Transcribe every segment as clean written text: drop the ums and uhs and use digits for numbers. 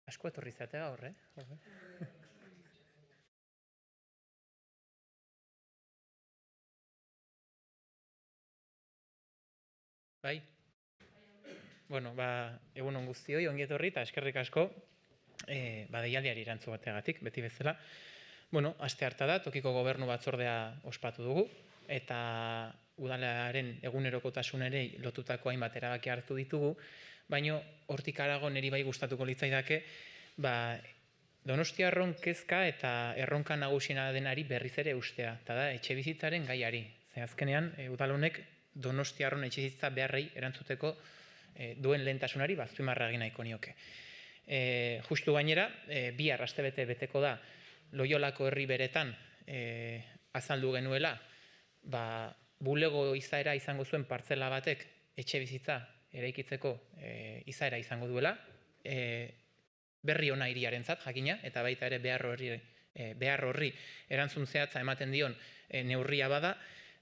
Asko etorri zatea gaur, Bai? Bueno, egun on guztioi, ongi etorri eta eskerrik asko deialdiari erantzu bateagatik, beti bezala. Bueno, aste harta da, tokiko gobernu batzordea ospatu dugu, eta udalaren egunerokotasunari lotutako hainbat erabaki hartu ditugu, baino hortik harago niri bai gustatuko litzaidake, Donostiarron kezka eta erronka nagusiena denari berriz ere ustea, eta da etxebizitzaren gaiari. Ze azkenean, udal honek Donostiarron etxebizitza beharrei erantzuteko duen lehentasunari azpimarra egin nahiko nioke. Justu gainera, bihar astebete beteko da Loiolako herri beretan azaldu genuela, bulego izaera izango zuen partzela batek etxebizitza eraikitzeko izaera izango duela, berri ona hiriarentzat jakina, eta baita ere behar horri erantzun zehatza ematen dion neurria bada,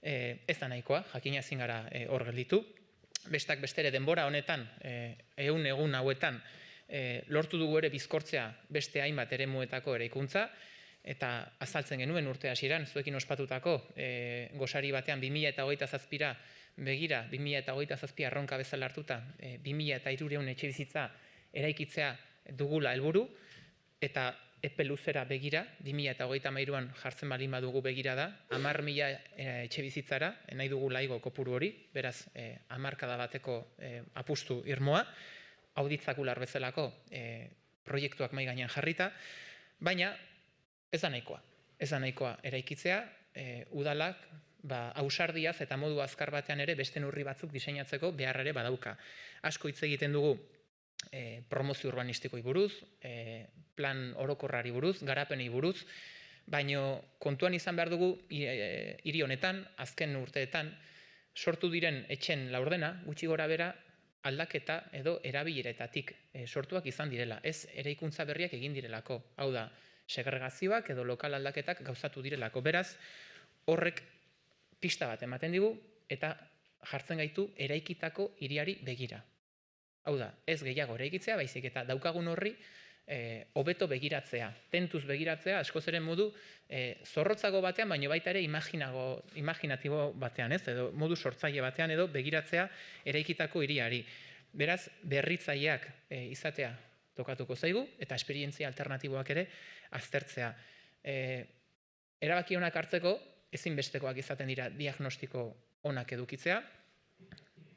ez da nahikoa, jakina ezin gara hor gelditu. Bestak bestere denbora honetan, egun hauetan, lortu dugu ere bizkortzea beste hainbat eremuetako eraikuntza, eta azaltzen genuen urte hasieran zuekin ospatutako gosari batean 2027ra begira, 2027 arronka bezala hartuta, 2300 etxebizitza eraikitzea dugula helburu, eta epe luzera begira, 2033an jartzen balin badugu begira da, 10.000 etxebizitzara, nahi dugu laigo kopuru hori, beraz, hamarkada bateko apustu irmoa, auditzakular bezalako proiektuak mahai gainean jarrita, baina ez da nahikoa eraikitzea, udalak ausardiaz eta modu azkar batean ere beste neurri batzuk diseinatzeko behar ere badauka. Asko hitz egiten dugu promozio urbanistikoi buruz, plan orokorrari buruz, garapenei buruz, baino kontuan izan behar dugu hiri honetan, azken urteetan, sortu diren etxen laurdena, gutxi gora bera, aldaketa edo erabileretatik sortuak izan direla, ez eraikuntza berriak egin direlako. Hau da, segregazioak edo lokal aldaketak gauzatu direlako. Beraz, horrek pista bat ematen digu eta jartzen gaitu eraikitako hiriari begira. Hau da, ez gehiago eraikitzea, baizik eta daukagun horri hobeto begiratzea, tentuz begiratzea, askoz ere modu zorrotzago batean, baina baita ere imaginatibo batean, ez? Edo modu sortzaile batean edo begiratzea eraikitako hiriari. Beraz, berritzaileak izatea tokatuko zaigu, eta esperientzia alternatiboak ere aztertzea. Erabaki onak hartzeko, ezinbestekoak izaten dira diagnostiko onak edukitzea,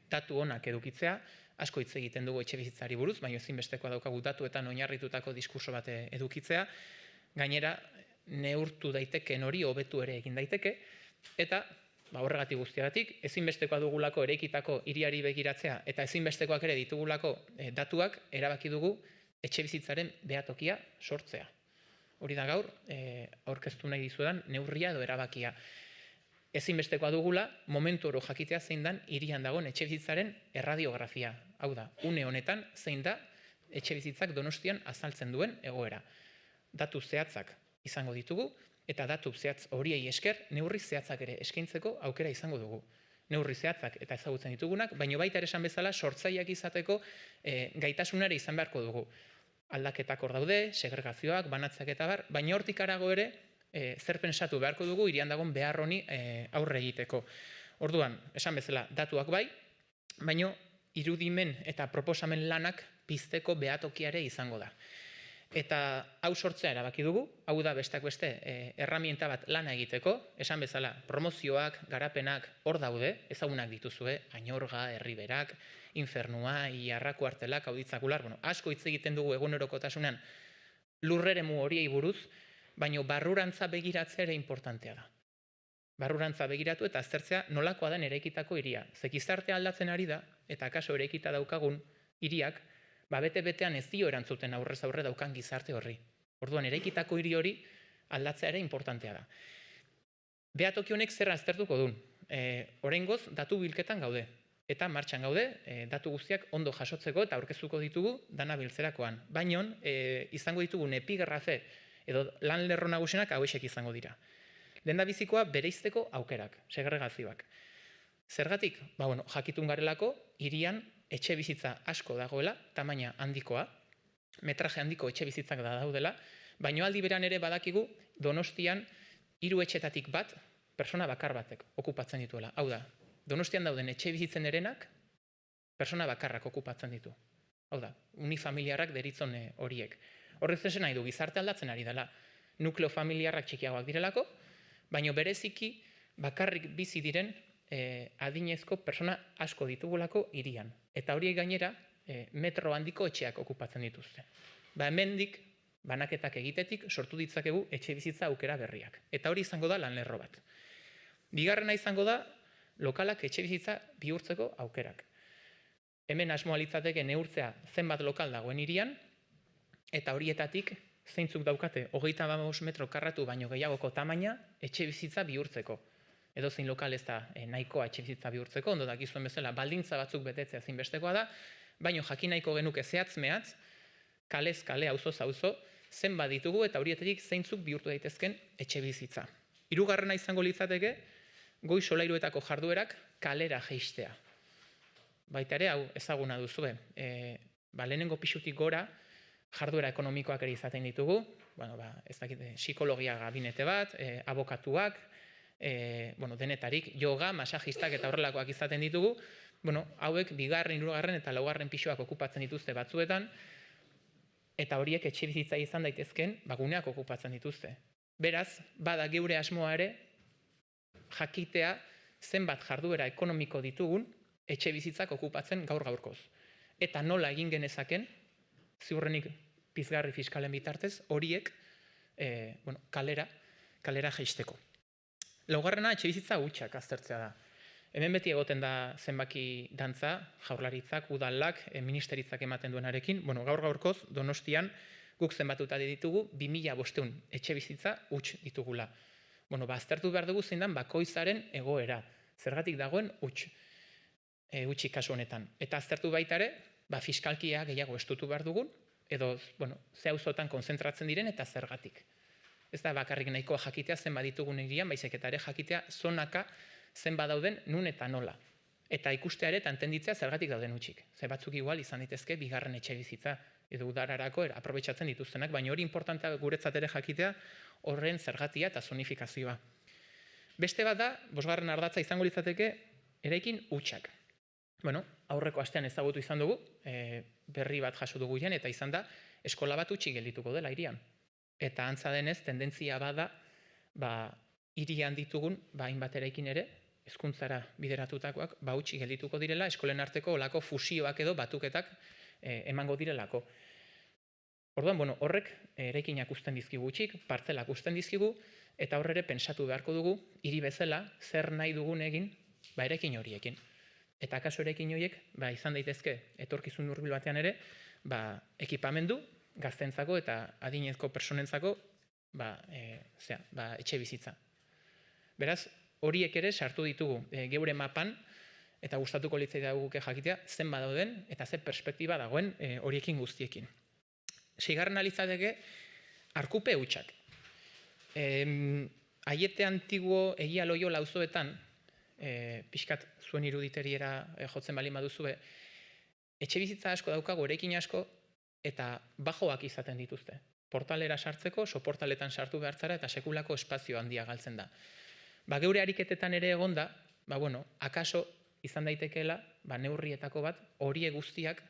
datu onak edukitzea, asko hitz egiten dugu etxebizitzari buruz, baina ezinbestekoa daukagu datuetan oinarritutako diskurso bat edukitzea, gainera neurtu daiteken hori hobetu ere egin daiteke, eta horregatik guztiagatik, ezinbestekoa dugulako eraikitako hiriari begiratzea, eta ezinbestekoak ere ditugulako datuak erabaki dugu etxebizitzaren behatokia sortzea. Hori da gaur, aurkeztu nahi dizudan neurria edo erabakia. Ezinbestekoa dugula, momentu oro jakitea zein dan hirian dagoen etxebizitzaren erradiografia. Hau da, une honetan zein da etxebizitzak Donostian azaltzen duen egoera. Datu zehatzak izango ditugu, eta datu zehatz horiei esker neurri zehatzak ere eskaintzeko aukera izango dugu. Neurri zehatzak eta ezagutzen ditugunak, baina baita ere esan bezala sortzaileak izateko gaitasunare izan beharko dugu. Aldaketak hor daude, segregazioak, banatzeak eta bar, baina hortik harago ere zer pentsatu beharko dugu hirian dagoen behar honi aurre egiteko. Orduan, esan bezala, datuak bai, baino irudimen eta proposamen lanak pizteko behatokiare izango da. Eta hau sortzea erabaki dugu, hau da bestak beste erramienta bat lana egiteko, esan bezala, promozioak, garapenak hor daude, ezagunak dituzue, Añorga, Herriberak, Infernua, Iarrako Artelak, Auditzakular, asko hitz egiten dugu egunerokotasunean lurreremu horiei buruz, baina barrurantza begiratzea ere importantea da. Barrurantza begiratu eta aztertzea nolakoa den eraikitako hiria. Ze gizartea aldatzen ari da, eta kaso eraikita daukagun hiriak, bete-betean ez dio erantzuten aurrez aurre daukan gizarte horri. Orduan, eraikitako hiri hori aldatzea ere importantea da. Behatoki honek zer aztertuko duen. Oraingoz, datu bilketan gaude. Eta martxan gaude, datu guztiak ondo jasotzeko eta aurkeztuko ditugu dana biltzerakoan. Baina, izango ditugun epigrafe edo lan lerro nagusienak hauexek izango dira. Lehendabizikoa bereizteko aukerak, segregazioak. Zergatik? Jakitun garelako, hirian etxe bizitza asko dagoela, tamaina handikoa, metraje handiko etxe bizitzak daudela, baina aldi beran ere badakigu Donostian 3 etxetatik bat persona bakar batek okupatzen dituela. Hau da, Donostian dauden etxe bizitzen erenak persona bakarrak okupatzen ditu. Hau da, unifamiliarrak deritzon horiek. Horrez esan nahi du, gizarte aldatzen ari dela. Nukleo familiarrak txikiagoak direlako, baina bereziki bakarrik bizi diren adinezko persona asko ditugulako hirian. Eta horiek gainera metro handiko etxeak okupatzen dituzte. Hemendik banaketak egitetik sortu ditzakegu etxe bizitza aukera berriak. Eta hori izango da lanlerro bat. Bigarrena izango da lokalak etxe bizitza bihurtzeko aukerak. Hemen asmoa litzateke neurtzea zenbat lokal dagoen hirian, eta horietatik zeintzuk daukate 35 metro karratu baino gehiagoko tamaina etxe bizitza bihurtzeko. Edozein lokal ez da nahikoa etxe bizitza bihurtzeko, ondo dakizuen bezala baldintza batzuk betetzea ezinbestekoa da, baino jakin nahiko genuke zehatz mehatz, kalez kale, auzoz auzo, zenbat ditugu eta horietatik zeintzuk bihurtu daitezken etxe bizitza. Hirugarrena izango litzateke goi solairuetako jarduerak kalera jaistea. Baita ere, hau ezaguna duzue, lehenengo pisutik gora jarduera ekonomikoak ere izaten ditugu, psikologia gabinete bat, abokatuak, denetarik, yoga, masajistak eta horrelakoak izaten ditugu, hauek 2., 3. eta 4. pisuak okupatzen dituzte batzuetan, eta horiek etxe bizitza izan daitezken guneak okupatzen dituzte. Beraz, bada geure asmoa ere, jakitea zenbat jarduera ekonomiko ditugun etxe bizitzak okupatzen gaur-gaurkoz. Eta nola egin genezaken, ziurrenik pizgarri fiskalen bitartez, horiek kalera jaisteko. Laugarrena etxe bizitza hutsak aztertzea da. Hemen beti egoten da zenbaki dantza, jaurlaritzak, udalak, ministeritzak ematen duenarekin, gaur-gaurkoz Donostian guk zenbatuta ditugu 2500 etxe bizitza huts ditugula. Aztertu behar dugu zein dan bakoitzaren egoera, zergatik dagoen hutsik kasu honetan. Eta aztertu baita ere, fiskalkia gehiago estutu behar dugun, edo ze auzotan konzentratzen diren eta zergatik. Ez da bakarrik nahikoa jakitea zenbat ditugun hirian, baizik eta ere jakitea zonaka zenbat dauden nun eta nola. Eta ikustea ere eta entenditzea zergatik dauden hutsik. Ze batzuk igual izan daitezke 2. etxe bizitza edo udararako aprobetxatzen dituztenak, baina hori importantea guretzat ere jakitea horren zergatia eta zonifikazioa. Beste bat da, 5. ardatza izango litzateke eraikin hutsak. Aurreko astean ezagutu izan dugu, berri bat jaso dugu eta izan da, eskola bat hutsik geldituko dela hirian. Eta antza denez, tendentzia bada, hirian ditugun, hainbat eraikin ere, hezkuntzara bideratutakoak, hutsik geldituko direla, eskolen arteko olako fusioak edo batuketak emango direlako. Orduan, horrek eraikinak uzten dizkigu hutsik, partzelak uzten dizkigu, eta horre pentsatu beharko dugu, hiri bezala, zer nahi dugun egin, eraikin horiekin. Eta kaso eraikin horiek, izan daitezke, etorkizun hurbil batean ere, ekipamendu, gaztentzako eta adinezko personentzako, etxe bizitza. Beraz, horiek ere sartu ditugu geure mapan, eta gustatuko litzaidaguke jakitea, zen badauden eta ze perspektiba dagoen horiekin guztiekin. 6. litzateke, arkupe hutsak. Aiete antiguo egia loio lauzoetan, pixkat zuen iruditeriera jotzen bali baduzue, etxe bizitza asko daukago, eraikin asko, eta bajoak izaten dituzte. Portalera sartzeko, soportaletan sartu behartzara eta sekulako espazio handia galtzen da. Geure ariketetan ere egonda, akaso izan daitekeela, neurrietako bat, horie guztiak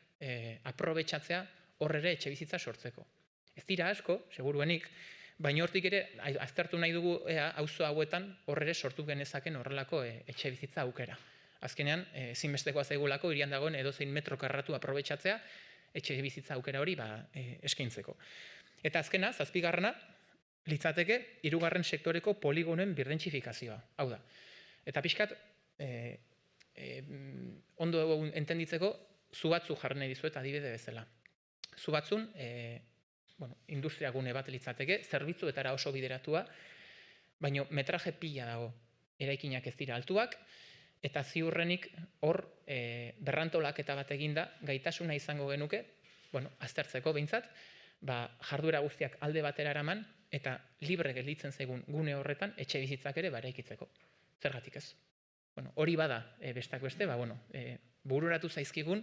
aprobetxatzea horre etxe bizitza sortzeko. Ez dira asko, seguruenik, baina hortik ere, aztertu nahi dugu auzo hauetan horre sortu genezaken horrelako etxe bizitza aukera. Azkenean, ezinbestekoa zaigulako, hirian dagoen edozein metro karratu aprobetxatzea, etxe bizitza aukera hori eskaintzeko. Eta azkena, 7. litzateke, 3. sektoreko poligonoen birrentzifikazioa. Hau da. Eta pixkat, ondo entenditzeko, zubatzu jarri nahi dizuet adibide bezala. Zubatzun, industria gune bat litzateke, zerbitzuetara oso bideratua, baina metraje pila dago. Eraikinak ez dira altuak, eta ziurrenik hor berrantolaketa bat eginda, gaitasuna izango genuke, aztertzeko behintzat, jarduera guztiak alde batera eraman, eta libre gelditzen zaigun gune horretan etxe bizitzak ere eraikitzeko. Zergatik ez. Hori bada besteak beste, bururatu zaizkigun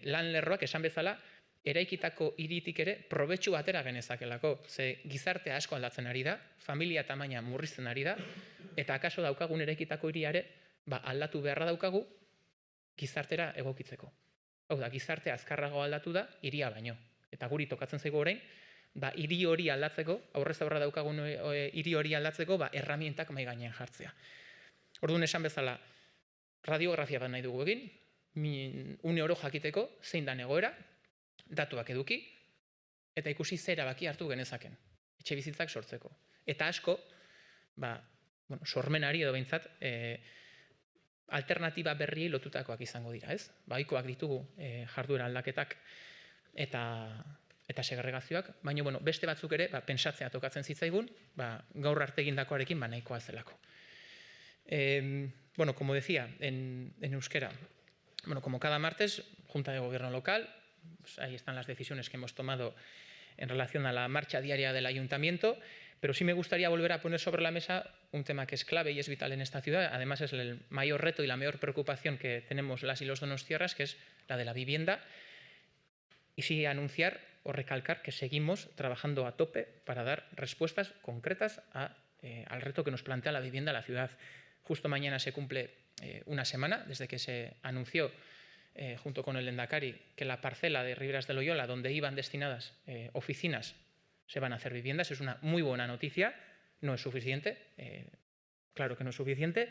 lan lerroak esan bezala eraikitako hiritik ere probetxu atera genezakelako, ze gizartea asko aldatzen ari da, familia tamaina murrizten ari da, eta akaso daukagun eraikitako hiriare aldatu beharra daukagu gizartera egokitzeko. Hau da, gizartea azkarrago aldatu da hiria baino. Eta guri tokatzen zaigu orain, hiri hori aldatzeko, aurrez aurra daukagun hiri hori aldatzeko, erramientak mahai gainean jartzea. Orduan esan bezala, radiografia bat nahi dugu egin, une oro jakiteko, zein da egoera, datuak eduki, eta ikusi zer erabaki hartu genezaken, etxe bizitzak sortzeko. Eta asko, sormenari edo behintzat, alternatiba berriei lotutakoak izango dira, ez? Ohikoak ditugu jarduera aldaketak eta segregazioak, baina beste batzuk ere pentsatzea tokatzen zitzaigun, gaur arte egindakoarekin nahikoa zelako. Como decía, en euskera, como cada martes, Junta de Gobierno Local, pues ahí están las decisiones que hemos tomado en relación a la marcha diaria del Ayuntamiento, pero sí me gustaría volver a poner sobre la mesa un tema que es clave y es vital en esta ciudad. Además, es el mayor reto y la mayor preocupación que tenemos las y los donostiarras, que es la de la vivienda. Y sí anunciar o recalcar que seguimos trabajando a tope para dar respuestas concretas al reto que nos plantea la vivienda en la ciudad. Justo mañana se cumple una semana desde que se anunció, junto con el Lehendakari, que la parcela de Riberas de Loyola, donde iban destinadas oficinas, se van a hacer viviendas. Es una muy buena noticia, no es suficiente, claro que no es suficiente,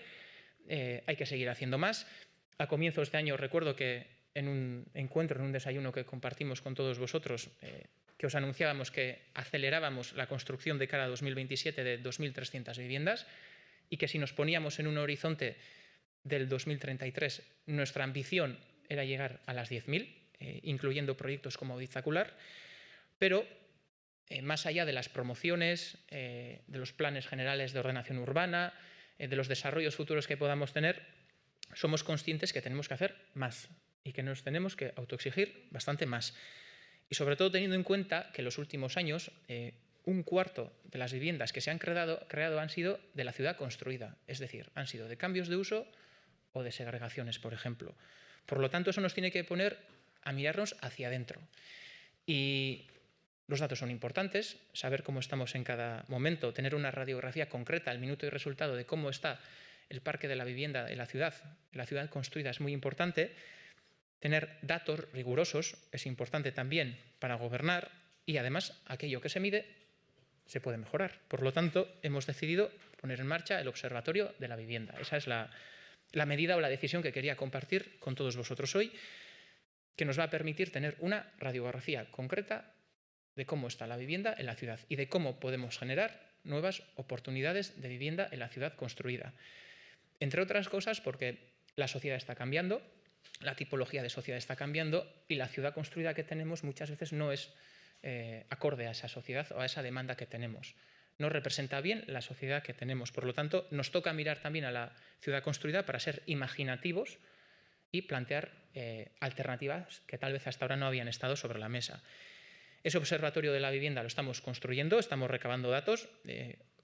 hay que seguir haciendo más. A comienzos de este año recuerdo que en un encuentro, en un desayuno que compartimos con todos vosotros, que os anunciábamos que acelerábamos la construcción de cara a 2027 de 2.300 viviendas y que si nos poníamos en un horizonte del 2033, nuestra ambición era llegar a las 10.000, incluyendo proyectos como Auditzacular, pero más allá de las promociones, de los planes generales de ordenación urbana, de los desarrollos futuros que podamos tener, somos conscientes que tenemos que hacer más y que nos tenemos que autoexigir bastante más. Y sobre todo teniendo en cuenta que en los últimos años un cuarto de las viviendas que se han creado han sido de la ciudad construida, es decir, han sido de cambios de uso o de segregaciones, por ejemplo. Por lo tanto, eso nos tiene que poner a mirarnos hacia adentro. Y los datos son importantes, saber cómo estamos en cada momento, tener una radiografía concreta, el minuto y resultado de cómo está el parque de la vivienda en la ciudad construida es muy importante. Tener datos rigurosos es importante también para gobernar y además aquello que se mide se puede mejorar. Por lo tanto, hemos decidido poner en marcha el Observatorio de la Vivienda. Esa es la medida o la decisión que quería compartir con todos vosotros hoy, que nos va a permitir tener una radiografía concreta de cómo está la vivienda en la ciudad y de cómo podemos generar nuevas oportunidades de vivienda en la ciudad construida. Entre otras cosas porque la sociedad está cambiando, la tipología de sociedad está cambiando y la ciudad construida que tenemos muchas veces no es acorde a esa sociedad o a esa demanda que tenemos. No representa bien la sociedad que tenemos. Por lo tanto, nos toca mirar también a la ciudad construida para ser imaginativos y plantear alternativas que tal vez hasta ahora no habían estado sobre la mesa. Ese observatorio de la vivienda lo estamos construyendo, estamos recabando datos.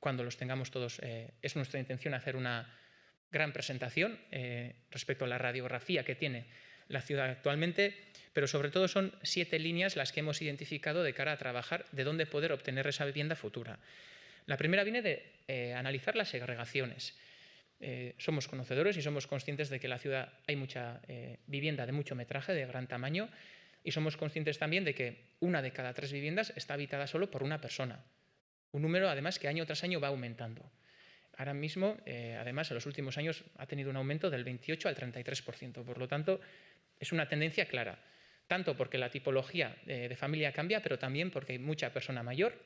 Cuando los tengamos todos, es nuestra intención hacer una gran presentación respecto a la radiografía que tiene la ciudad actualmente, pero sobre todo son 7 líneas las que hemos identificado de cara a trabajar de dónde poder obtener esa vivienda futura. La primera viene de analizar las segregaciones. Somos conocedores y somos conscientes de que en la ciudad hay mucha vivienda de mucho metraje, de gran tamaño, y somos conscientes también de que 1 de cada 3 viviendas está habitada solo por una persona. Un número, además, que año tras año va aumentando. Ahora mismo, además, en los últimos años ha tenido un aumento del 28 al 33%. Por lo tanto, es una tendencia clara, tanto porque la tipología de familia cambia, pero también porque hay mucha persona mayor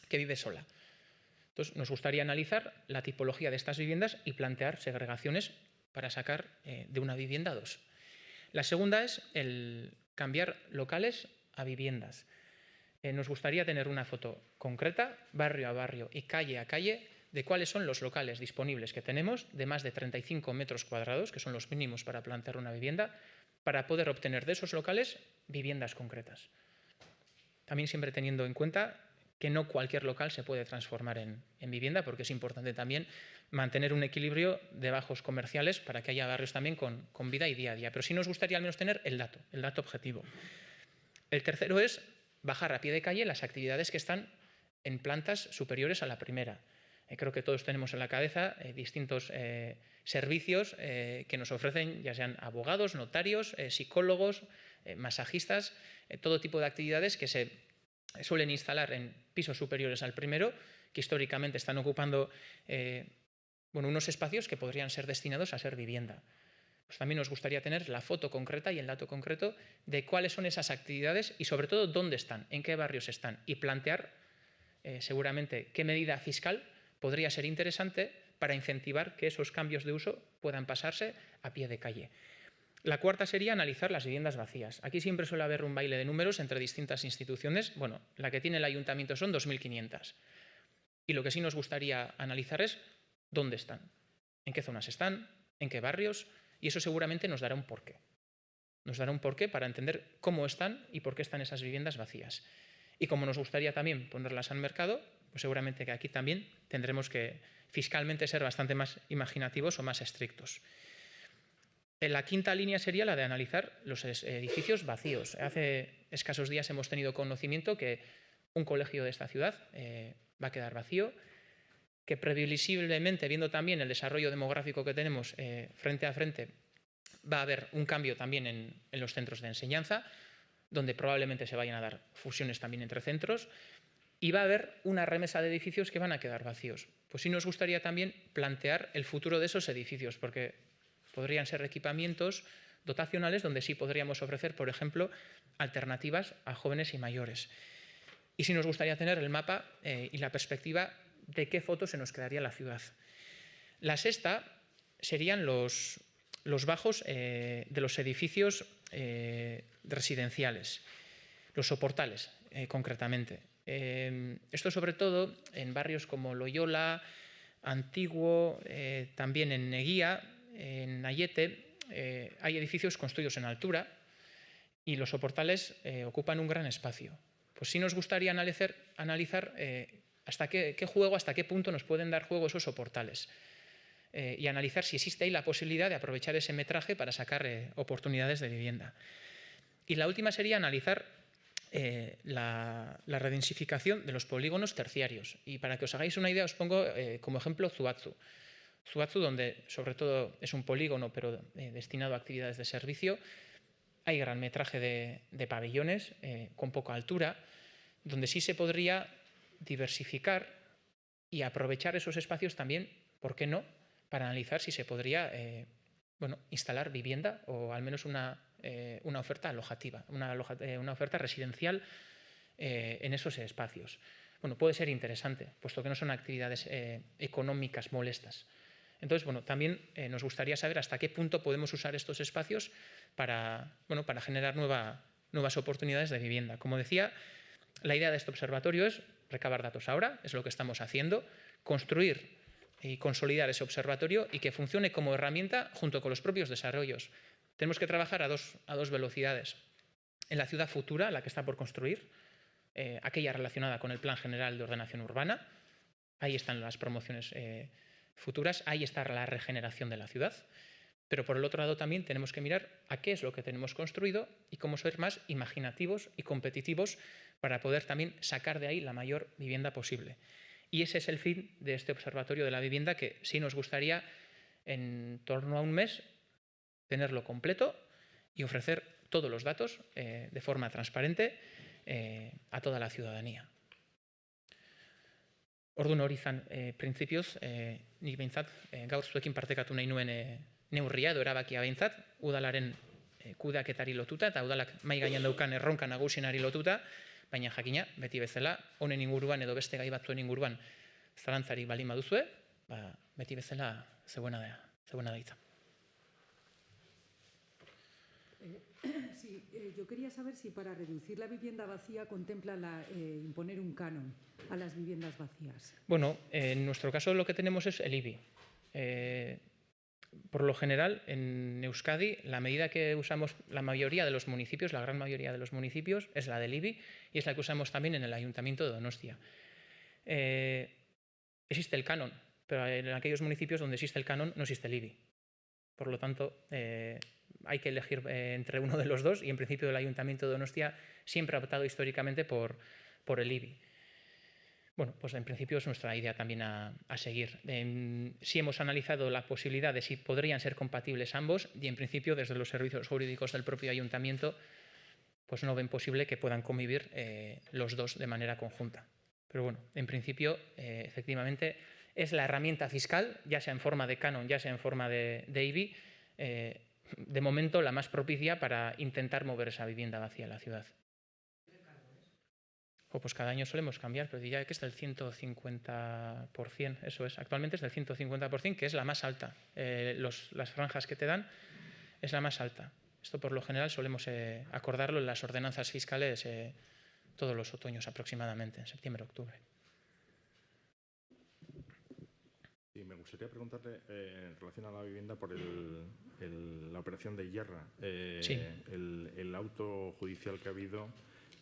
que vive sola. Entonces, nos gustaría analizar la tipología de estas viviendas y plantear segregaciones para sacar de una vivienda a 2. La segunda es el cambiar locales a viviendas. Nos gustaría tener una foto concreta, barrio a barrio y calle a calle, de cuáles son los locales disponibles que tenemos de más de 35 metros cuadrados, que son los mínimos para plantear una vivienda, para poder obtener de esos locales viviendas concretas. También siempre teniendo en cuenta que no cualquier local se puede transformar en vivienda, porque es importante también mantener un equilibrio de bajos comerciales para que haya barrios también con vida y día a día. Pero sí nos gustaría al menos tener el dato objetivo. El tercero es bajar a pie de calle las actividades que están en plantas superiores a la primera. Creo que todos tenemos en la cabeza distintos servicios que nos ofrecen, ya sean abogados, notarios, psicólogos, masajistas, todo tipo de actividades que se suelen instalar en pisos superiores al primero, que históricamente están ocupando unos espacios que podrían ser destinados a ser vivienda. Pues también nos gustaría tener la foto concreta y el dato concreto de cuáles son esas actividades y sobre todo dónde están, en qué barrios están, y plantear seguramente qué medida fiscal podría ser interesante para incentivar que esos cambios de uso puedan pasarse a pie de calle. La cuarta sería analizar las viviendas vacías. Aquí siempre suele haber un baile de números entre distintas instituciones. Bueno, la que tiene el ayuntamiento son 2.500. Y lo que sí nos gustaría analizar es dónde están, en qué zonas están, en qué barrios, y eso seguramente nos dará un porqué. Nos dará un porqué para entender cómo están y por qué están esas viviendas vacías. Y como nos gustaría también ponerlas al mercado, pues seguramente que aquí también tendremos que fiscalmente ser bastante más imaginativos o más estrictos. La quinta línea sería la de analizar los edificios vacíos. Hace escasos días hemos tenido conocimiento que un colegio de esta ciudad va a quedar vacío, que previsiblemente, viendo también el desarrollo demográfico que tenemos frente a frente, va a haber un cambio también en los centros de enseñanza, donde probablemente se vayan a dar fusiones también entre centros, y va a haber una remesa de edificios que van a quedar vacíos. Pues sí nos gustaría también plantear el futuro de esos edificios, porque podrían ser equipamientos dotacionales donde sí podríamos ofrecer, por ejemplo, alternativas a jóvenes y mayores. Y sí nos gustaría tener el mapa y la perspectiva de qué foto se nos quedaría la ciudad. La sexta serían los bajos de los edificios residenciales, los soportales concretamente. Esto sobre todo en barrios como Loyola, Antiguo, también en Neguía, en Ayete, hay edificios construidos en altura y los soportales ocupan un gran espacio. Pues sí nos gustaría analizar hasta qué punto nos pueden dar juego esos soportales y analizar si existe ahí la posibilidad de aprovechar ese metraje para sacar oportunidades de vivienda. Y la última sería analizar la redensificación de los polígonos terciarios. Y para que os hagáis una idea, os pongo como ejemplo Zuazu. Zuazu, donde sobre todo es un polígono, pero destinado a actividades de servicio, hay gran metraje de pabellones con poca altura, donde sí se podría diversificar y aprovechar esos espacios también, ¿por qué no?, para analizar si se podría instalar vivienda o al menos una oferta alojativa, una oferta residencial en esos espacios. Bueno, puede ser interesante, puesto que no son actividades económicas molestas. Entonces, también nos gustaría saber hasta qué punto podemos usar estos espacios para generar nuevas oportunidades de vivienda. Como decía, la idea de este observatorio es recabar datos ahora, es lo que estamos haciendo, construir y consolidar ese observatorio y que funcione como herramienta junto con los propios desarrollos. Tenemos que trabajar a dos velocidades. En la ciudad futura, la que está por construir, aquella relacionada con el Plan General de Ordenación Urbana, ahí están las promociones futuras, ahí está la regeneración de la ciudad. Pero por el otro lado también tenemos que mirar a qué es lo que tenemos construido y cómo ser más imaginativos y competitivos para poder también sacar de ahí la mayor vivienda posible. Y ese es el fin de este Observatorio de la Vivienda, que sí nos gustaría en torno a un mes tenerlo completo y ofrecer todos los datos de forma transparente a toda la ciudadanía. Orduan hori izan printzipioz, nik behintzat gaur zuekin partekatu nahi nuen neurria edo erabakia behintzat, udalaren kudeaketari lotuta eta udalak mahai gainean daukan erronka nagusienari lotuta, baina jakina, beti bezala, honen inguruan edo beste gai batzuen inguruan zalantzarik baldin baduzue, beti bezala zeuena da hitza. Sí, yo quería saber si para reducir la vivienda vacía contempla imponer un canon a las viviendas vacías. Bueno, en nuestro caso lo que tenemos es el IBI. Por lo general, en Euskadi, la medida que usamos la mayoría de los municipios, la gran mayoría de los municipios, es la del IBI y es la que usamos también en el Ayuntamiento de Donostia. Existe el canon, pero en aquellos municipios donde existe el canon no existe el IBI. Por lo tanto, hay que elegir entre uno de los dos y en principio el Ayuntamiento de Donostia siempre ha optado históricamente por el IBI. Bueno, pues en principio es nuestra idea también a seguir. Sí hemos analizado la posibilidad de si podrían ser compatibles ambos y en principio desde los servicios jurídicos del propio Ayuntamiento pues no ven posible que puedan convivir los dos de manera conjunta. Pero bueno, en principio efectivamente es la herramienta fiscal, ya sea en forma de canon, ya sea en forma de IBI, de momento la más propicia para intentar mover esa vivienda vacía a la ciudad. Pues cada año solemos cambiar, pero diría que es del 150%, eso es. Actualmente es del 150%, que es la más alta. Las franjas que te dan es la más alta. Esto por lo general solemos acordarlo en las ordenanzas fiscales todos los otoños aproximadamente, en septiembre-octubre. Y me gustaría preguntarle en relación a la vivienda por la operación de Hierra. Sí. El auto judicial que ha habido,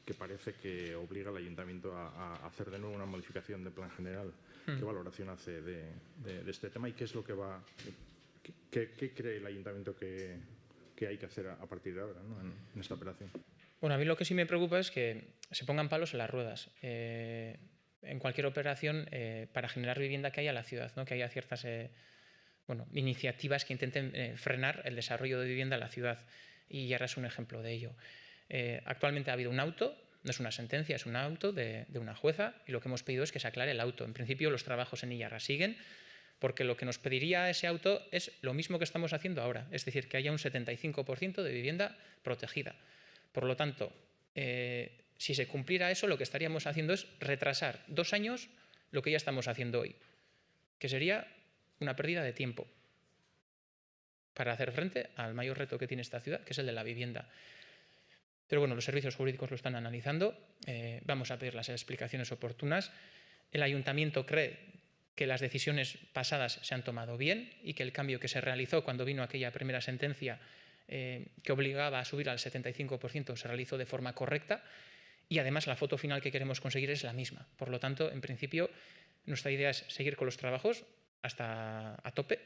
que parece que obliga al Ayuntamiento a hacer de nuevo una modificación de plan general. ¿Qué valoración hace de este tema y qué es lo que qué cree el Ayuntamiento que hay que hacer a partir de ahora, ¿no? en esta operación? Bueno, a mí lo que sí me preocupa es que se pongan palos en las ruedas. En cualquier operación para generar vivienda que haya en la ciudad, ¿no? Que haya ciertas iniciativas que intenten frenar el desarrollo de vivienda en la ciudad. Y Hierra es un ejemplo de ello. Actualmente ha habido un auto, no es una sentencia, es un auto de una jueza y lo que hemos pedido es que se aclare el auto. En principio los trabajos en Hierra siguen porque lo que nos pediría ese auto es lo mismo que estamos haciendo ahora, es decir, que haya un 75% de vivienda protegida. Por lo tanto, si se cumpliera eso, lo que estaríamos haciendo es retrasar 2 años lo que ya estamos haciendo hoy, que sería una pérdida de tiempo para hacer frente al mayor reto que tiene esta ciudad, que es el de la vivienda. Pero bueno, los servicios jurídicos lo están analizando, vamos a pedir las explicaciones oportunas. El Ayuntamiento cree que las decisiones pasadas se han tomado bien y que el cambio que se realizó cuando vino aquella primera sentencia que obligaba a subir al 75% se realizó de forma correcta y además la foto final que queremos conseguir es la misma. Por lo tanto, en principio, nuestra idea es seguir con los trabajos hasta a tope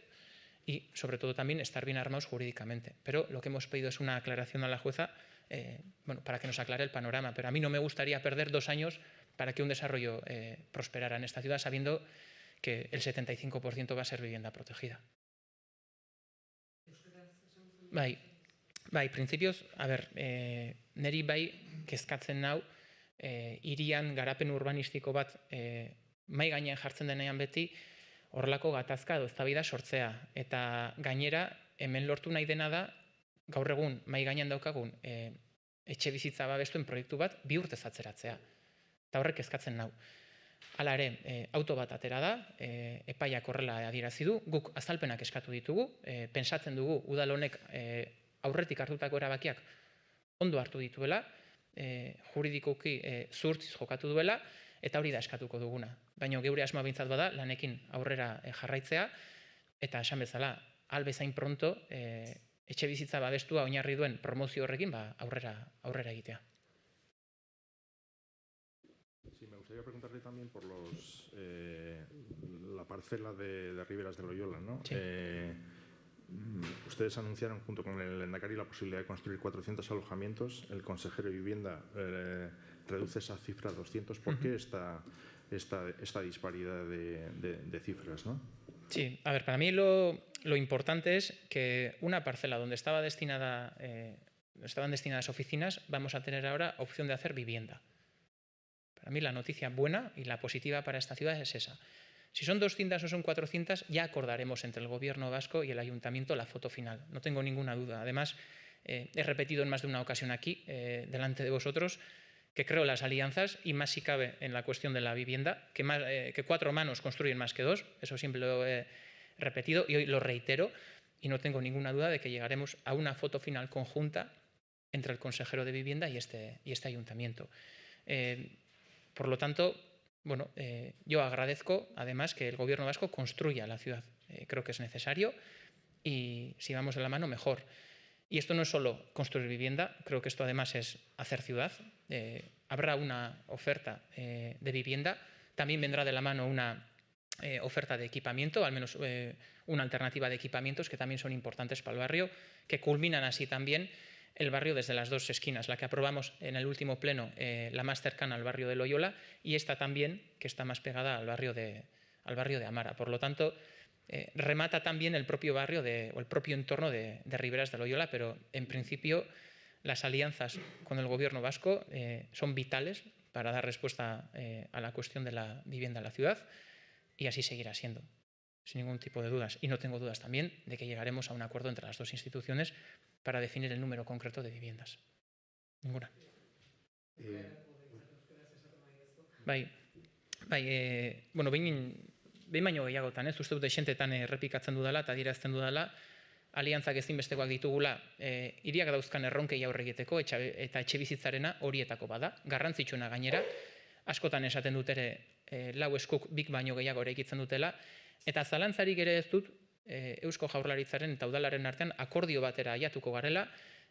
y sobre todo también estar bien armados jurídicamente. Pero lo que hemos pedido es una aclaración a la jueza para que nos aclare el panorama. Pero a mí no me gustaría perder 2 años para que un desarrollo prosperara en esta ciudad sabiendo que el 75% va a ser vivienda protegida. Bai, printzipioz, niri bai kezkatzen nau, hirian garapen urbanistiko bat mahai gainean jartzen denean beti horrelako gatazka edo eztabaida sortzea. Eta gainera, hemen lortu nahi dena da, gaur egun mahai gainean daukagun etxe bizitza babestuen proiektu bat 2 urtez atzeratzea. Eta horrek kezkatzen nau. Hala ere, auto bat atera da, epaiak horrela adierazi du, guk azalpenak eskatu ditugu, pentsatzen dugu udal honek aurretik hartutako erabakiak ondo hartu dituela, juridikoki zuhurtziz jokatu duela, eta hori da eskatuko duguna. Baina geure asmoa behintzat bada, lanekin aurrera jarraitzea, eta esan bezala, ahal bezain pronto, etxe bizitza babestua oinarri duen promozio horrekin aurrera egitea. Sí, me gustaría preguntarle también por la parcela de Riberas de Loyola, ¿no? Sí. Ustedes anunciaron junto con el Lehendakari la posibilidad de construir 400 alojamientos. El consejero de Vivienda reduce esa cifra a 200. ¿Por qué esta disparidad de cifras, ¿no? Sí, a ver, para mí lo importante es que una parcela donde estaban destinadas oficinas, vamos a tener ahora opción de hacer vivienda. Para mí la noticia buena y la positiva para esta ciudad es esa. Si son 200 o son 400, ya acordaremos entre el Gobierno vasco y el Ayuntamiento la foto final. No tengo ninguna duda. Además, he repetido en más de una ocasión aquí, delante de vosotros, que creo en las alianzas y más si cabe en la cuestión de la vivienda, que 4 manos construyen más que 2. Eso siempre lo he repetido y hoy lo reitero y no tengo ninguna duda de que llegaremos a una foto final conjunta entre el consejero de Vivienda y este Ayuntamiento. Por lo tanto, bueno, yo agradezco además que el Gobierno vasco construya la ciudad. Creo que es necesario y si vamos de la mano, mejor. Y esto no es solo construir vivienda, creo que esto además es hacer ciudad. Habrá una oferta de vivienda, también vendrá de la mano una oferta de equipamiento, al menos una alternativa de equipamientos que también son importantes para el barrio, que culminan así también el barrio desde las dos esquinas, la que aprobamos en el último pleno, la más cercana al barrio de Loyola, y esta también, que está más pegada al barrio de Amara. Por lo tanto, remata también el propio barrio o el propio entorno de Riberas de Loyola, pero en principio las alianzas con el gobierno vasco son vitales para dar respuesta a la cuestión de la vivienda en la ciudad, y así seguirá siendo, sin ningún tipo de dudas. Y no tengo dudas también de que llegaremos a un acuerdo entre las dos instituciones para definir el número concreto de viviendas. Ninguna. Bueno, behin baino gehiagotan, uste dut esentetan errepikatzen dudala eta adierazten dudala, aliantzak ezinbestekoak ditugula hiriak dauzkan erronkei aurre egiteko eta etxebizitzarena horietako bada, garrantzitsuena gainera, askotan esaten dut ere lau eskuk bik baino gehiago eraikitzen dutela, eta zalantzarik ere ez dut Eusko Jaurlaritzaren eta udalaren artean akordio batera aiatuko garela,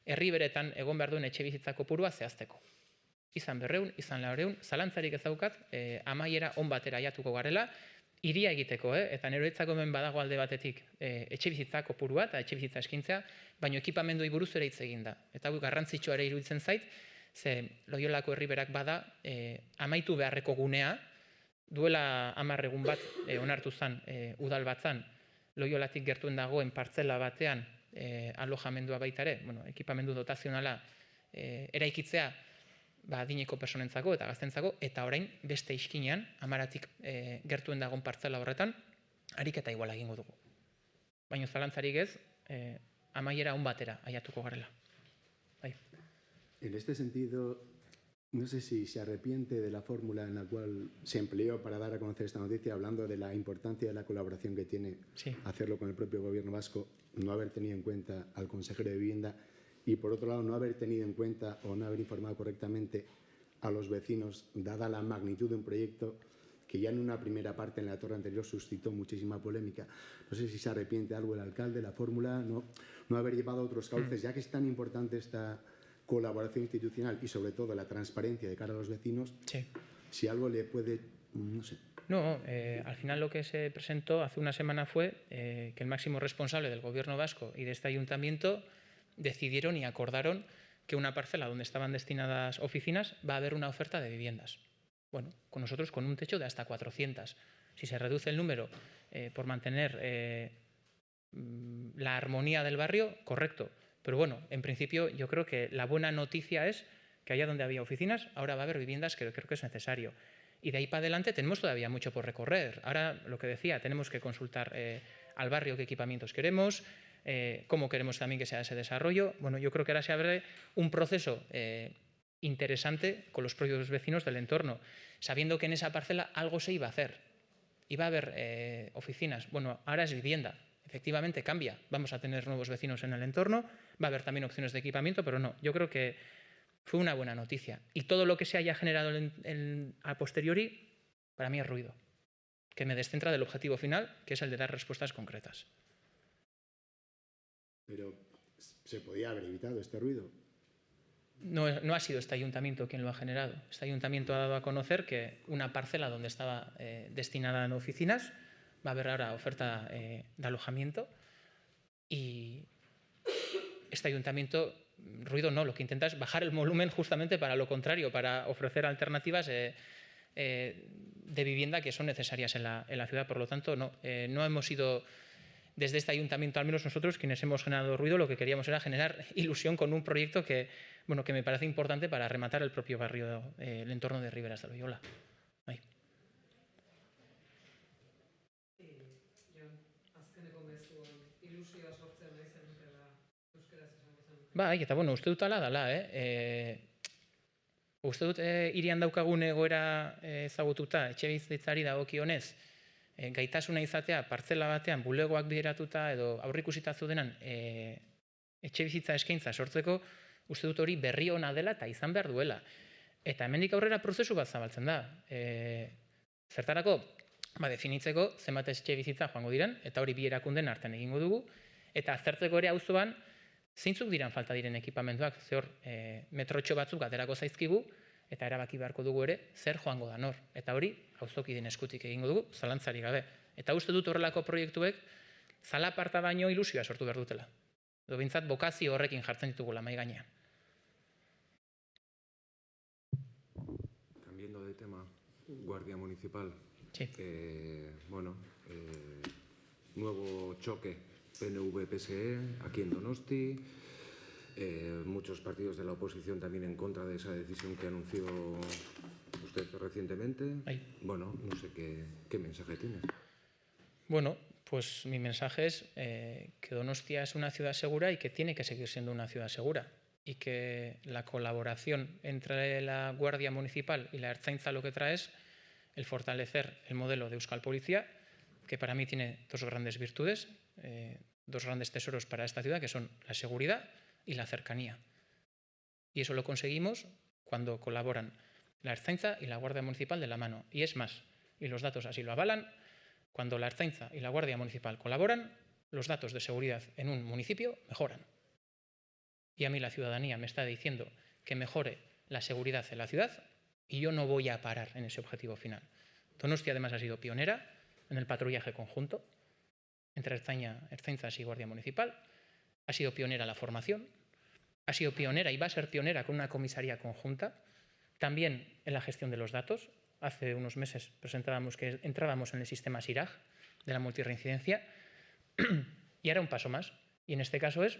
herri beretan egon behar duen etxebizitza kopurua zehazteko. Izan 200, izan 400, zalantzarik ez daukat, amaiera on batera aiatuko garela, hiria egiteko, eta niretzako hemen badago alde batetik etxebizitza kopurua eta etxebizitza eskintzea, baino ekipamenduei buruz ere hitz egin da. Eta garrantzitsua ere iruditzen zait, ze Loiolako herriberak bada amaitu beharreko gunea, duela 10 egun bat onartu zen udal batzan, Loiolatik gertuen dagoen partzela batean alojamendua baita ere, ekipamendu dotazionala eraikitzea adineko personentzako eta gaztentzako, eta orain beste iskinean, Amaratik gertuen dagoen partzela horretan, ariketa iguala egingo dugu. Baina zalantzarik ez, amaiera on batera aiatuko garela. En este sentido, no sé si se arrepiente de la fórmula en la cual se empleó para dar a conocer esta noticia, hablando de la importancia de la colaboración que tiene hacerlo con el propio gobierno vasco, no haber tenido en cuenta al consejero de Vivienda y, por otro lado, no haber tenido en cuenta o no haber informado correctamente a los vecinos, dada la magnitud de un proyecto que ya en una primera parte, en la torre anterior, suscitó muchísima polémica. No sé si se arrepiente algo el alcalde, la fórmula, no haber llevado a otros cauces, ya que es tan importante esta colaboración institucional y, sobre todo, la transparencia de cara a los vecinos, si algo le puede, no sé. No, al final lo que se presentó hace una semana fue que el máximo responsable del gobierno vasco y de este ayuntamiento decidieron y acordaron que una parcela donde estaban destinadas oficinas va a haber una oferta de viviendas. Bueno, con nosotros con un techo de hasta 400. Si se reduce el número por mantener la armonía del barrio, correcto. Pero bueno, en principio yo creo que la buena noticia es que allá donde había oficinas, ahora va a haber viviendas, que creo que es necesario. Y de ahí para adelante tenemos todavía mucho por recorrer. Ahora, lo que decía, tenemos que consultar al barrio qué equipamientos queremos, cómo queremos también que sea ese desarrollo. Bueno, yo creo que ahora se abre un proceso interesante con los propios vecinos del entorno, sabiendo que en esa parcela algo se iba a hacer. Iba a haber oficinas. Bueno, ahora es vivienda. Efectivamente cambia. Vamos a tener nuevos vecinos en el entorno, va a haber también opciones de equipamiento, pero no, yo creo que fue una buena noticia. Y todo lo que se haya generado a posteriori, para mí es ruido, que me descentra del objetivo final, que es el de dar respuestas concretas. Pero ¿se podía haber evitado este ruido? No ha sido este ayuntamiento quien lo ha generado. Este ayuntamiento ha dado a conocer que una parcela donde estaba destinada a oficinas va a haber ahora oferta de alojamiento y este ayuntamiento, ruido no, lo que intenta es bajar el volumen justamente para lo contrario, para ofrecer alternativas de vivienda que son necesarias en la ciudad. Por lo tanto, no hemos sido, desde este ayuntamiento, al menos nosotros, quienes hemos generado ruido. Lo que queríamos era generar ilusión con un proyecto que me parece importante para rematar el propio barrio, el entorno de Riberas de Loyola. Ahí. Eta uste dut ala dela, uste dut hirian daukagun egoera ezagututa, etxebizitzari dagokionez, gaitasuna izatea, partzela batean, bulegoak bideratuta edo aurrikusita zudenan etxebizitza eskaintza sortzeko, uste dut hori berri ona dela eta izan behar duela. Eta hemendik aurrera prozesu bat zabaltzen da. Zertarako, definitzeko zenbat etxebizitza joango diren, eta hori bi erakunden artean egingo dugu, eta aztertzeko ere auzoan zeintzuk diran falta diren ekipamenduak, ze hor metrotxo batzuk aterako zaizkigu, eta erabaki beharko dugu ere zer joango da nor. Eta hori, auzokideen eskutik egingo dugu, zalantzarik gabe. Eta uste dut horrelako proiektuek zalaparta baino ilusioa sortu behar dutela. Edo bintzat bokazio horrekin jartzen ditugula mahai gainean. Cambiando de tema, Guardia Municipal. Sí. Nuevo choque PNV-PSE aquí en Donosti. Muchos partidos de la oposición también en contra de esa decisión que anunció usted recientemente. Bueno, no sé qué mensaje tiene. Bueno, pues mi mensaje es que Donostia es una ciudad segura y que tiene que seguir siendo una ciudad segura. Y que la colaboración entre la Guardia Municipal y la Ertzaintza lo que trae es el fortalecer el modelo de Euskal Policía, que para mí tiene dos grandes virtudes, dos grandes tesoros para esta ciudad, que son la seguridad y la cercanía. Y eso lo conseguimos cuando colaboran la Ertzaintza y la Guardia Municipal de la mano. Y es más, y los datos así lo avalan, cuando la Ertzaintza y la Guardia Municipal colaboran, los datos de seguridad en un municipio mejoran. Y a mí la ciudadanía me está diciendo que mejore la seguridad en la ciudad y yo no voy a parar en ese objetivo final. Donostia además ha sido pionera en el patrullaje conjunto entre Ertzaintzas y Guardia Municipal. Ha sido pionera en la formación, ha sido pionera y va a ser pionera con una comisaría conjunta, también en la gestión de los datos. Hace unos meses presentábamos que entrábamos en el sistema SIRAG de la multirreincidencia y ahora un paso más. Y en este caso es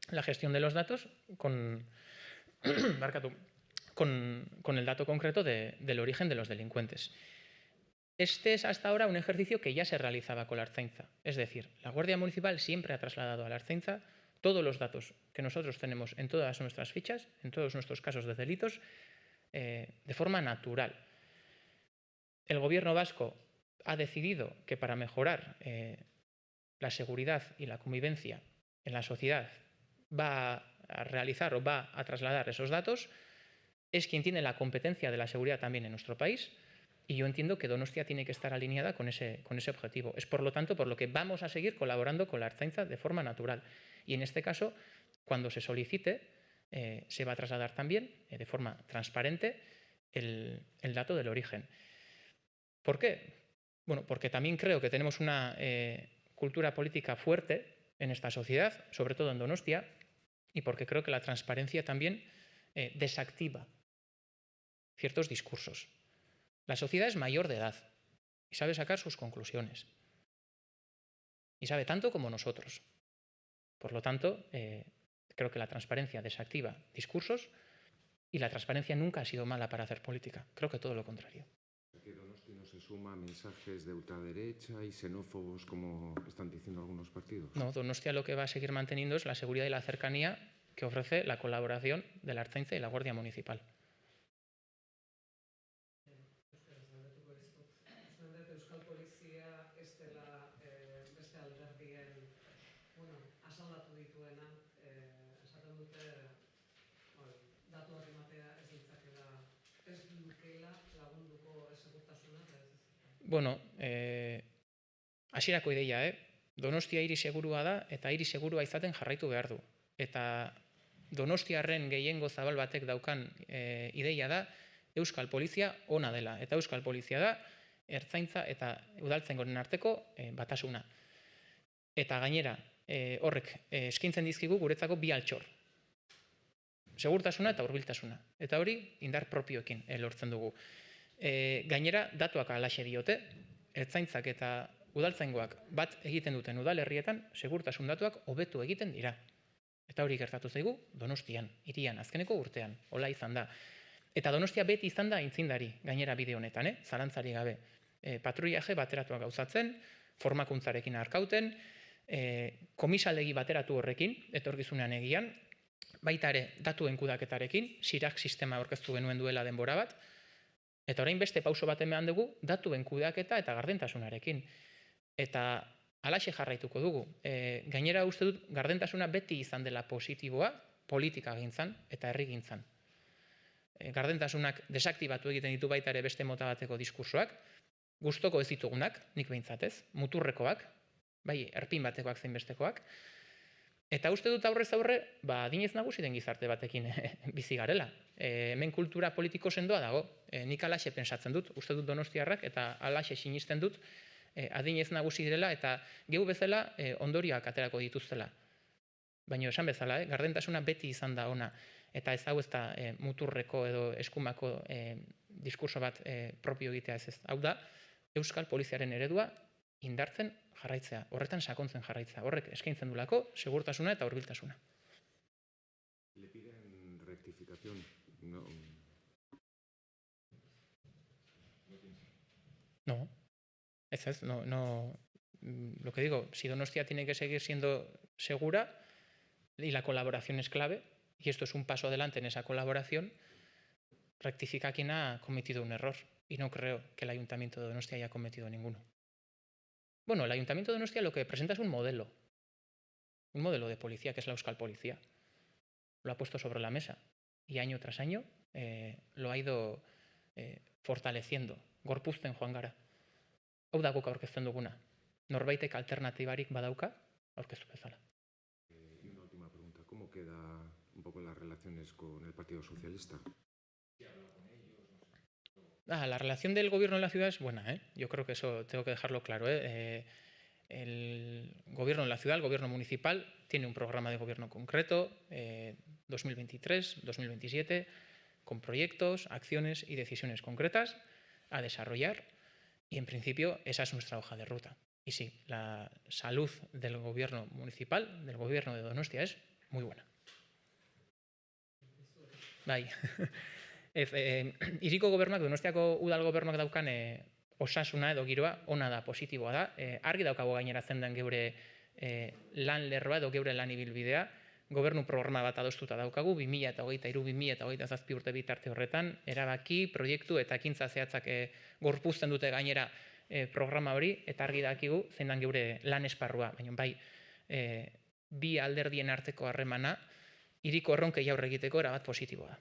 la gestión de los datos con el dato concreto del origen de los delincuentes. Este es hasta ahora un ejercicio que ya se realizaba con la Ertzaintza. Es decir, la Guardia Municipal siempre ha trasladado a la Ertzaintza todos los datos que nosotros tenemos en todas nuestras fichas, en todos nuestros casos de delitos, de forma natural. El Gobierno vasco ha decidido que para mejorar la seguridad y la convivencia en la sociedad va a realizar o va a trasladar esos datos, es quien tiene la competencia de la seguridad también en nuestro país. Y yo entiendo que Donostia tiene que estar alineada con ese objetivo. Es por lo tanto por lo que vamos a seguir colaborando con la Ertzaintza de forma natural. Y en este caso, cuando se solicite, se va a trasladar también de forma transparente el dato del origen. ¿Por qué? Bueno, porque también creo que tenemos una cultura política fuerte en esta sociedad, sobre todo en Donostia, y porque creo que la transparencia también desactiva ciertos discursos. La sociedad es mayor de edad y sabe sacar sus conclusiones. Y sabe tanto como nosotros. Por lo tanto, creo que la transparencia desactiva discursos y la transparencia nunca ha sido mala para hacer política. Creo que todo lo contrario. ¿Que Donosti no se suma a mensajes de ultraderecha y xenófobos, como están diciendo algunos partidos? No, Donostia lo que va a seguir manteniendo es la seguridad y la cercanía que ofrece la colaboración de la Ertzaintza y la Guardia Municipal. Euskal Polizia ez dela beste alderdien asaldatu dituena, esaten dute datu hori ematea ez ditzakela, ez lukeela lagunduko segurtasuna. Bueno, hasierako ideia, Donostia hiri segurua da eta hiri segurua izaten jarraitu behar du. Eta Donostiarren gehiengo zabal batek daukan ideia da Euskal Polizia ona dela. Eta Euskal Polizia da Ertzaintza eta udaltzaingoen arteko batasuna. Eta gainera, horrek eskaintzen dizkigu guretzako bi altxor. Segurtasuna eta hurbiltasuna. Eta hori indar propioekin lortzen dugu. Gainera, datuak halaxe diote, Ertzaintzak eta udaltzaingoak bat egiten duten udalerrietan, segurtasun datuak hobetu egiten dira. Eta hori gertatu zaigu Donostian, hirian, azkeneko urtean, hola izan da. Eta Donostia beti izan da aintzindari, gainera bide honetan, zalantzari gabe. Patruiaje bateratuak gauzatzen, formakuntzarekin arkauten, komisaldegi bateratu horrekin, etorkizunean egian, baita ere datuen kudaketarekin, SIRAG sistema aurkeztu genuen duela denbora bat, eta orain beste pauso bat eman dugu datuen kudaketa eta gardentasunarekin. Eta halaxe jarraituko dugu. Gainera uste dut gardentasuna beti izan dela positiboa, politika gintzan eta herri gintzan. Gardentasunak desaktibatu egiten ditu baita ere beste mota bateko diskursoak, gustoko ez ditugunak, nik behintzat ez, muturrekoak, bai, erpin batekoak zein bestekoak, Eta uste dut aurrez aurre, adinez nagusi den gizarte batekin bizi garela. Hemen kultura politiko sendoa dago. Nik alaxe pensatzen dut, uste dut donostiarrak, eta alaxe sinisten dut, adinez nagusi direla, eta gehu bezala ondorioak aterako dituztela. Baina esan bezala, gardentasuna beti izan da ona, eta ez hau ez da muturreko edo eskumako diskurso bat propio egitea ez. Hau da, Euskal Poliziaren eredua indartzen jarraitzea, horretan sakontzen jarraitzea, horrek eskaintzen dulako segurtasuna eta hurbiltasuna. Le piden rectificación. No. Ez, no. Lo que digo, si Donostia tiene que seguir siendo segura y la colaboración es clave, y esto es un paso adelante en esa colaboración, rectifica quien ha cometido un error. Y no creo que el Ayuntamiento de Donostia haya cometido ninguno. Bueno, el Ayuntamiento de Donostia lo que presenta es un modelo de policía, que es la Euskal Policía. Lo ha puesto sobre la mesa y año tras año lo ha ido fortaleciendo. Gorpuzten joan gara. Hau da guk aurkezten duguna. Norbaitek alternatibarik badauka, aurkeztu bezala. Y una última pregunta. ¿Cómo queda un poco las relaciones con el Partido Socialista? La relación del gobierno en la ciudad es buena, Yo creo que eso tengo que dejarlo claro, El gobierno en la ciudad, el gobierno municipal, tiene un programa de gobierno concreto, 2023-2027, con proyectos, acciones y decisiones concretas a desarrollar, y en principio esa es nuestra hoja de ruta. Y sí, la salud del gobierno municipal, del gobierno de Donostia, es muy buena. Bai. Hiriko gobernuak, Donostiako udal gobernuak daukan osasuna edo giroa ona da, positiboa da. Argi daukago gainera zen den geure lan lerroa edo geure lan ibilbidea. Gobernu programa bat adostuta daukagu, 2023-2027 urte bitarte horretan, erabaki, proiektu eta ekintza zehatzak gorpuzten dute gainera programa hori, eta argi dakigu zein den geure lan esparrua. Baina bai, bi alderdien arteko harremana, hiriko erronkei aurre egiteko erabat positiboa da.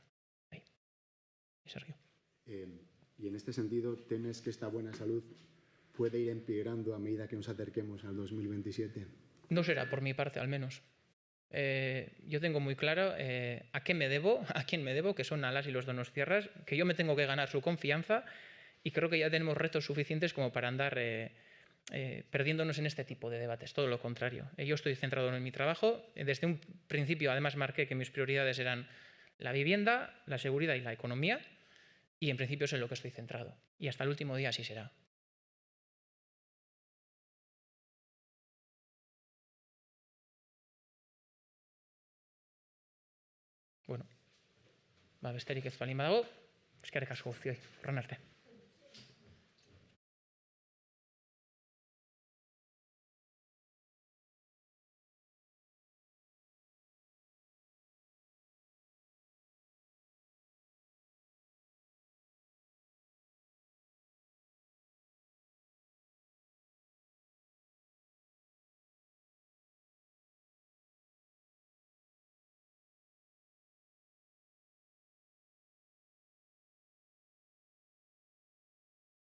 Sergio. Y en este sentido, ¿temes que esta buena salud puede ir empeorando a medida que nos acerquemos al 2027? No será por mi parte, al menos. Yo tengo muy claro a quién me debo, que son a las y los donostiarras, que yo me tengo que ganar su confianza, y creo que ya tenemos retos suficientes como para andar perdiéndonos en este tipo de debates, todo lo contrario. Yo estoy centrado en mi trabajo. Desde un principio, además, marqué que mis prioridades eran la vivienda, la seguridad y la economía, y en principio es en lo que estoy centrado. Y hasta el último día así será. Bueno, besterik ez balin badago, eskerrik asko guztioi, horren arte.